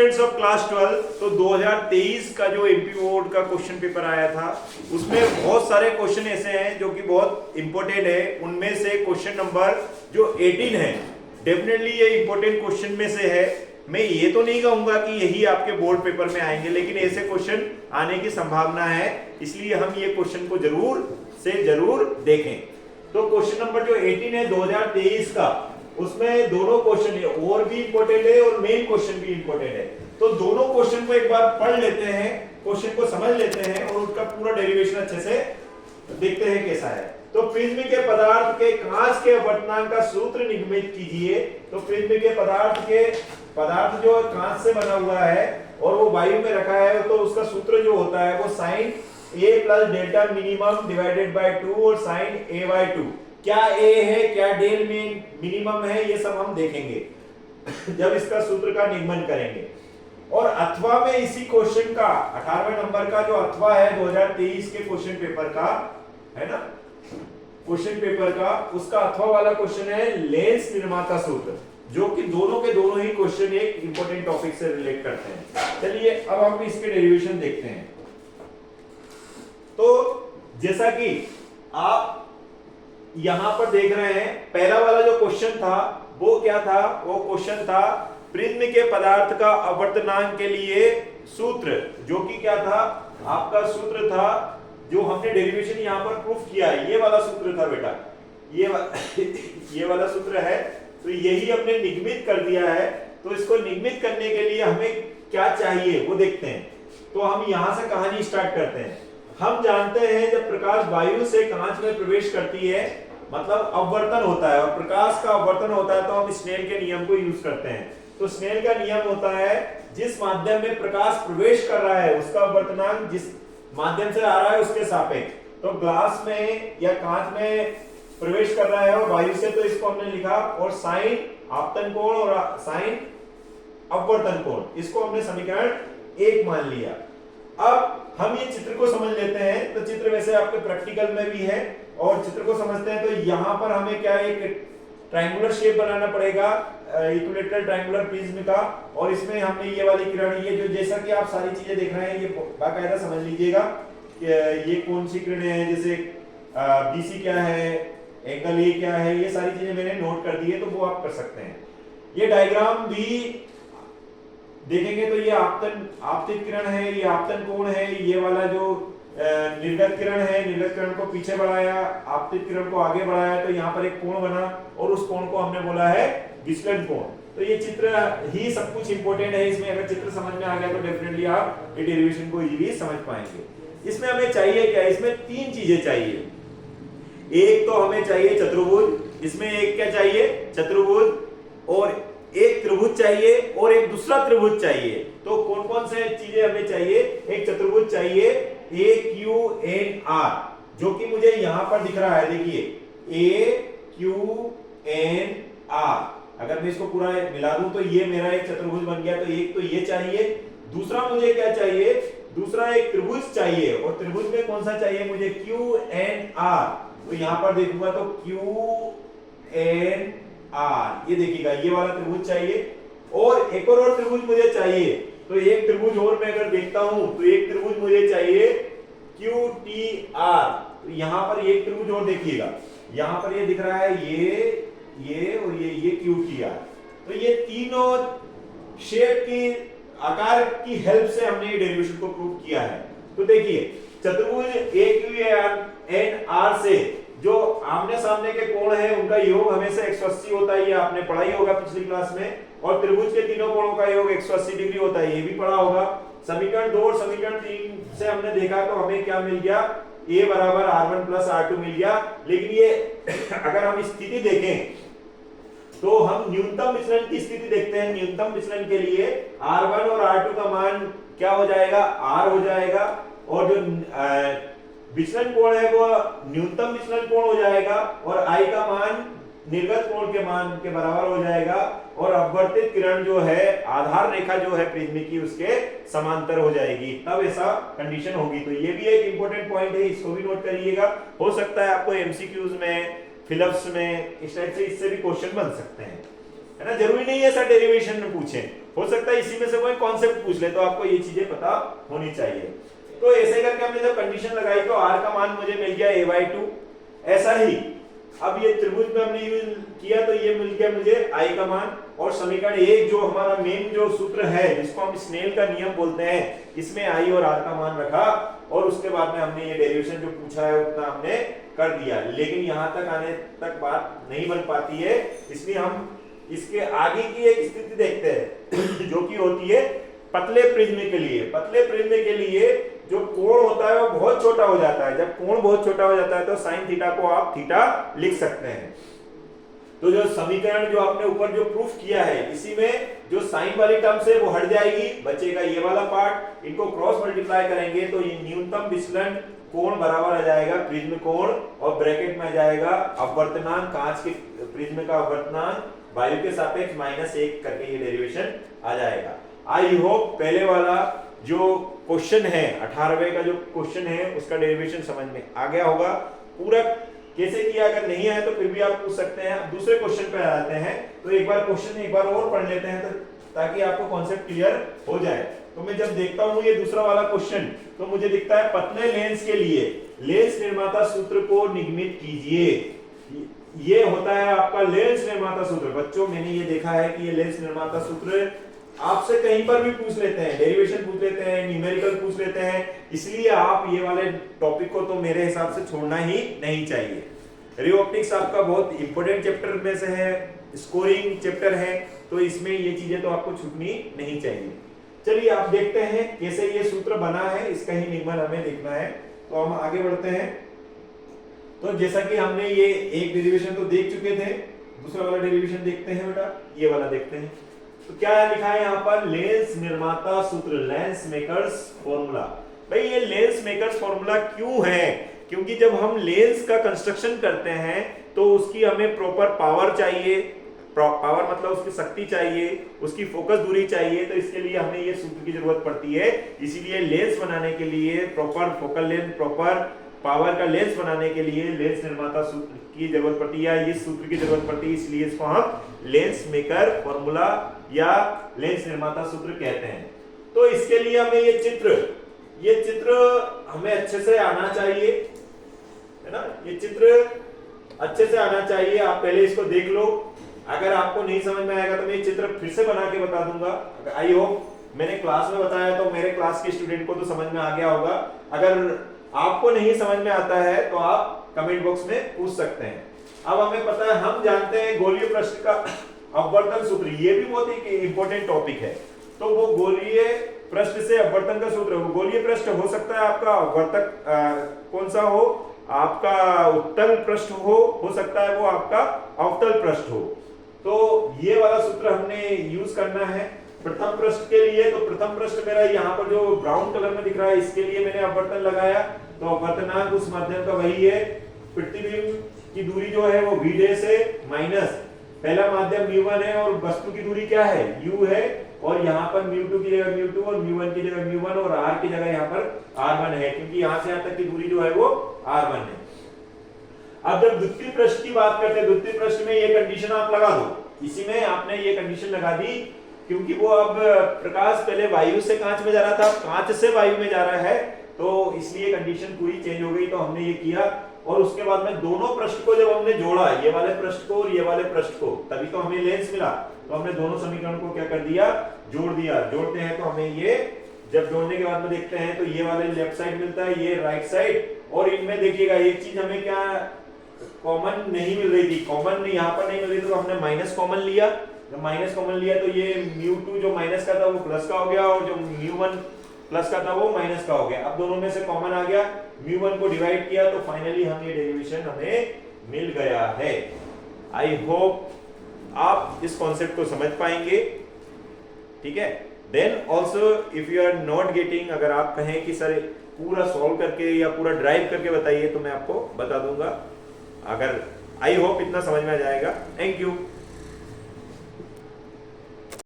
Students of class 12, तो 2023 का जो एमपी बोर्ड का क्वेश्चन पेपर आया था उसमें बहुत सारे क्वेश्चन ऐसे हैं जो कि बहुत इंपॉर्टेंट है। उनमें से क्वेश्चन नंबर जो 18 है, डेफिनेटली ये इंपॉर्टेंट क्वेश्चन में से है। मैं ये तो नहीं कहूंगा कि यही आपके बोर्ड पेपर में आएंगे, लेकिन ऐसे क्वेश्चन आने की संभावना है, इसलिए हम ये क्वेश्चन को जरूर देखें। तो क्वेश्चन नंबर जो 18 है 2023 का, उसमें दोनों क्वेश्चन है, और भी इंपॉर्टेंट है और मेन क्वेश्चन भी इंपॉर्टेंट है। तो दोनों क्वेश्चन को एक बार पढ़ लेते हैं, क्वेश्चन को समझ लेते हैं और उसका पूरा डेरिवेशन अच्छे से देखते हैं कैसा है। तो प्रिज्म के पदार्थ के कांच के अपवर्तनांक का सूत्र निगमित कीजिए। तो प्रिज्म के पदार्थ जो कांच से बना हुआ है और वो वायु में रखा है, तो उसका सूत्र जो होता है वो sine a plus delta minimum divided by 2 और साइन a बाय 2। क्या a है, क्या डेल मिनिमम है, ये सब हम देखेंगे जब इसका सूत्र का निगमन करेंगे। और अथवा में इसी क्वेश्चन का 18वें नंबर का जो अथवा है 2023 के क्वेश्चन पेपर का है ना, क्वेश्चन पेपर का उसका अथवा वाला क्वेश्चन है लेंस निर्माता सूत्र, जो कि दोनों के दोनों ही क्वेश्चन एक इंपॉर्टेंट टॉपिक से रिलेट करते हैं। चलिए अब हम इसके डेरिवेशन देखते हैं। तो जैसा कि आप यहां पर देख रहे हैं, पहला वाला जो क्वेश्चन था वो क्या था, वो क्वेश्चन था प्रिज्म के पदार्थ का अपवर्तनांक के लिए सूत्र, जो कि क्या था, आपका सूत्र था जो हमने डेरिवेशन यहां पर प्रूफ किया है, ये वाला सूत्र था बेटा, ये वाला सूत्र है। तो यही हमने निगमित कर दिया है। तो इसको निगमित करने के लिए हमें क्या चाहिए वो देखते हैं। तो हम यहां से कहानी स्टार्ट करते हैं। हम जानते हैं जब प्रकाश वायु से कांच में प्रवेश करती है, मतलब अपवर्तन होता है, और प्रकाश का अपवर्तन होता है तो हम स्नेल के नियम को यूज करते हैं। तो स्नेल का नियम होता है जिस माध्यम में प्रकाश प्रवेश कर रहा है उसका अपवर्तनांक जिस माध्यम से आ रहा है उसके सापेक्ष। तो ग्लास में या कांच में प्रवेश कर रहा है और वायु से, तो इसको हमने लिखा, और साइन आपतन कोण और साइन अपवर्तन कोण, इसको हमने समीकरण 1 मान लिया। अब हम ये चित्र को समझ लेते हैं। तो चित्र वैसे आपके प्रैक्टिकल में भी है, और चित्र को समझते हैं। तो यहाँ पर हमें क्या एक ट्रायंगुलर शेप बनाना पड़ेगा, इक्विलेटरल ट्रायंगुलर प्रिज्म का, और इसमें हमने ये वाली किरण, ये जो जैसा कि आप सारी चीजें देख रहे हैं, ये बाकायदा समझ लीजिएगा ये कौन सी किरणें हैं, जैसे बीसी क्या है, एंगल ए क्या है, ये सारी चीजें मैंने नोट कर दी है, तो वो आप कर सकते हैं। ये डायग्राम भी देखेंगे तो ये आपतित किरण है, ये आपतन कोण है, ये वाला जो निर्गत किरण है, निर्गत किरण को पीछे बढ़ाया, आपतित किरण को आगे बढ़ाया, तो यहाँ पर एक कोण बना, और उस कोण को हमने बोला है विचलन कोण। तो ये चित्र ही सब कुछ इंपॉर्टेंट है। इसमें अगर चित्र समझ में आ गया तो डेफिनेटली आप ये डेरिवेशन को इजीली समझ पाएंगे। इसमें हमें चाहिए क्या, इसमें 3 चीजें चाहिए। एक तो हमें चाहिए चतुर्भुज, इसमें एक क्या चाहिए, चतुर्भुज, और एक त्रिभुज चाहिए, और एक दूसरा त्रिभुज चाहिए। तो कौन कौन से चीजें हमें चाहिए, एक चतुर्भुज चाहिए AQNR, जो कि मुझे यहां पर दिख रहा है, देखिए AQNR। अगर मैं इसको पूरा मिला दूं तो ये मेरा एक चतुर्भुज बन गया। तो एक तो ये चाहिए, दूसरा मुझे क्या चाहिए, दूसरा एक त्रिभुज चाहिए, और त्रिभुज में कौन सा चाहिए मुझे, QNR। तो यहां पर देखूंगा तो QNR, ये देखिएगा, ये वाला त्रिभुज चाहिए, और एक और त्रिभुज मुझे चाहिए। तो एक त्रिभुज और मैं अगर देखता हूं तो एक त्रिभुज मुझे चाहिए QTR। तो यहां पर एक त्रिभुज और देखिएगा, यहां पर ये दिख रहा है, ये और ये QTR। तो ये तीनों शेप की आकार की हेल्प से हमने ये डेरिवेशन को प्रूव किया है। तो देखिए चतुर्भुज AQNR से जो आमने सामने के कोण है उनका योग हमेशा 180 होता है, ये आपने पढ़ा ही होगा पिछली क्लास में। और त्रिभुज के तीनों कोणों का योग 180 डिग्री होता है, ये भी पढ़ा होगा। समीकरण 2 और समीकरण 3 से हमने देखा तो हमें क्या मिल गया, A बराबर R1 प्लस R2 मिल गया। लेकिन ये अगर हम स्थिति देखें तो हम न्यूनतम विचलन की स्थिति देखते हैं। न्यूनतम विचलन के लिए R1 और R2 का मान क्या हो जाएगा, R हो जाएगा, और जो विचलन कोण है वो न्यूनतम विचलन कोण हो जाएगा, और I का मान निर्गत कोण के मान के बराबर हो जाएगा, और अपवर्तित किरण जो है आधार रेखा जो है प्रिज्म की उसके समांतर हो जाएगी, तब ऐसा कंडीशन होगी। तो ये भी एक इंपॉर्टेंट पॉइंट है, इसको भी नोट करिएगा। हो सकता है आपको एमसीक्यूज में, फिलप्स में, इस टाइप से इससे भी क्वेश्चन बन सकते हैं, है ना। जरूरी नहीं है सर डेरिवेशन में पूछें, हो सकता है इसी में से कोई कॉन्सेप्ट पूछ ले, तो आपको ये चीजें पता होनी चाहिए। तो ऐसे करके हमने जब कंडीशन लगाई तो r का मान मुझे मिल गया a/2। ऐसा ही अब ये त्रिभुज में हमने यूज किया तो ये मिल गया मुझे i का मान, और समीकरण 1 जो हमारा मेन जो सूत्र है जिसको हम स्नेल का नियम बोलते हैं, इसमें i और r का मान रखा, और उसके बाद में हमने ये डेरिवेशन जो पूछा है उतना हमने कर दिया। लेकिन यहाँ तक आने तक बात नहीं बन पाती है, इसलिए हम इसके आगे की एक स्थिति देखते हैं जो कि होती है पतले प्रिज्म के लिए। पतले प्रिज्म के लिए जो कोण होता है वो बहुत छोटा हो जाता है। जब कोण बहुत छोटा हो जाता है तो साइन थीटा को आप थीटा लिख सकते हैं। तो जो समीकरण जो आपने ऊपर जो प्रूफ किया है, इसी में जो साइन वाली टर्म्स है वो हट जाएगी, बचेगा ये वाला पार्ट। इनको क्रॉस मल्टीप्लाई करेंगे तो ये न्यूनतम विचलन कोण बराबर आ जाएगा प्रिज्म कोण, और ब्रैकेट में आ जाएगा अपवर्तनांक, कांच के प्रिज्म का अपवर्तनांक वायु के सापेक्ष -1 करके ये डेरिवेशन आ जाएगा। आई होप पहले वाला जो क्वेश्चन है 18वें का जो क्वेश्चन है उसका डेरिवेशन समझ में आ गया होगा। पूरा कैसे किया, अगर नहीं आया तो फिर भी आप पूछ सकते हैं। अब दूसरे क्वेश्चन पे आते हैं, तो एक बार क्वेश्चन एक बार और पढ़ लेते हैं ताकि आपको कॉन्सेप्ट क्लियर हो जाए। तो मैं जब देखता हूं ये दूसरा वाला क्वेश्चन, तो मुझे दिखता है पतले लेंस के लिए लेंस निर्माता सूत्र को निगमित कीजिए। ये होता है आपका लेंस निर्माता सूत्र। बच्चों मैंने ये देखा है कि ये लेंस निर्माता सूत्र आपसे कहीं पर भी पूछ लेते हैं, डेरिवेशन पूछ लेते हैं, न्यूमेरिकल पूछ लेते हैं, इसलिए आप ये वाले टॉपिक को तो मेरे हिसाब से छोड़ना ही नहीं चाहिए। रे ऑप्टिक्स आपका बहुत इंपॉर्टेंट चैप्टर में से है, स्कोरिंग चैप्टर है, तो इसमें ये चीजें तो आपको छूटनी नहीं चाहिए। चलिए आप देखते हैं कैसे ये सूत्र बना है, इसका ही निगमन हमें देखना है। तो हम आगे बढ़ते हैं। तो जैसा कि हमने ये एक डेरिवेशन तो देख चुके थे, दूसरा वाला डेरिवेशन देखते हैं बेटा, ये वाला देखते हैं। तो क्या लिखा है यहाँ पर, लेंस निर्माता सूत्र, लेंस मेकर्स फॉर्मूला। भाई ये लेंस मेकर्स फॉर्मूला क्यों है? क्योंकि जब हम लेंस का कंस्ट्रक्शन करते हैं तो उसकी हमें प्रॉपर पावर चाहिए, पावर मतलब उसकी शक्ति चाहिए, उसकी फोकस दूरी चाहिए, तो इसके लिए हमें ये सूत्र की जरूरत पड़ती है। इसीलिए लेंस बनाने के लिए proper focal length, proper power का लेंस बनाने के लिए लेंस निर्माता सूत्र की जरूरत पड़ती है, इस सूत्र की जरूरत पड़ती है, इसलिए इसको हम लेंस मेकर फॉर्मूला या लेंस निर्माता सूत्र कहते हैं। तो इसके लिए हमें ये चित्र हमें अच्छे से आना चाहिए, है ना, ये चित्र अच्छे से आना चाहिए। आप पहले इसको देख लो, अगर आपको नहीं समझ में आएगा तो मैं ये चित्र फिर से बना के बता दूंगा। आई होप मैंने क्लास में बताया तो मेरे क्लास के स्टूडेंट को तो समझ में आ गया होगा। अगर आपको नहीं समझ में आता है तो आप कमेंट बॉक्स में पूछ सकते हैं। अब हमें पता है, हम जानते हैं गोलीय पृष्ठ का अपवर्तन सूत्र, ये भी बहुत ही इंपॉर्टेंट टॉपिक है। तो वो गोलीय पृष्ठ से अपवर्तन का सूत्र, गोलीय पृष्ठ हो सकता है आपका अपवर्तक कौन सा हो, आपका उत्तल पृष्ठ हो सकता है वो आपका अवतल पृष्ठ हो। तो ये वाला सूत्र हमने यूज करना है प्रथम पृष्ठ के लिए। तो प्रथम पृष्ठ मेरा यहाँ पर जो ब्राउन कलर में दिख रहा है, इसके लिए मैंने अपवर्तन लगाया। तो अपवर्तनांक उस माध्यम का वही है, प्रतिबिंब की दूरी जो है वो v' से माइनस पहला माध्यम μ1 है, और वस्तु की दूरी क्या है, u है, और यहाँ पर μ2 की जगह μ2 और μ1 की जगह μ1 और r की जगह यहाँ पर r1 है, क्योंकि यहाँ से यहाँ तक की दूरी जो है वो r1 है। अब जब द्वितीय पृष्ठ की बात करते हैं, द्वितीय पृष्ठ में ये कंडीशन आप लगा दो। इसी में आपने ये कंडीशन लगा दी, क्योंकि वो अब प्रकाश पहले वायु से कांच में जा रहा था, कांच से वायु में जा रहा है, तो इसलिए कंडीशन पूरी चेंज हो गई। तो हमने ये किया, और उसके बाद में दोनों पृष्ठ को जब हमने जोड़ा, ये वाले पृष्ठ को और ये वाले पृष्ठ को, तभी तो हमें लेंस मिला। तो हमने दोनों समीकरण को क्या कर दिया, जोड़ दिया। जोड़ते हैं तो हमें ये, जब जोड़ने के बाद में देखते हैं तो ये वाले लेफ्ट साइड मिलता है, ये राइट साइड, और इनमें देखिएगा एक चीज हमें क्या कॉमन नहीं मिल रही थी, कॉमन यहाँ पर नहीं मिल रही थी, तो हमने माइनस कॉमन लिया। जब माइनस कॉमन लिया तो ये μ2 जो माइनस का था वो प्लस का हो गया, और जो μ1 प्लस का था वो माइनस का हो गया। अब दोनों में से कॉमन आ गया, μ1 को डिवाइड किया, तो फाइनली हम ये डेरिवेशन हमें मिल गया है। आई होप आप इस कॉन्सेप्ट को समझ पाएंगे, ठीक है। Then also if you are not getting, अगर आप कहें कि सर पूरा सॉल्व करके या पूरा ड्राइव करके बताइए, तो मैं आपको बता दूंगा। अगर आई होप इतना समझ में आ जाएगा। Thank you.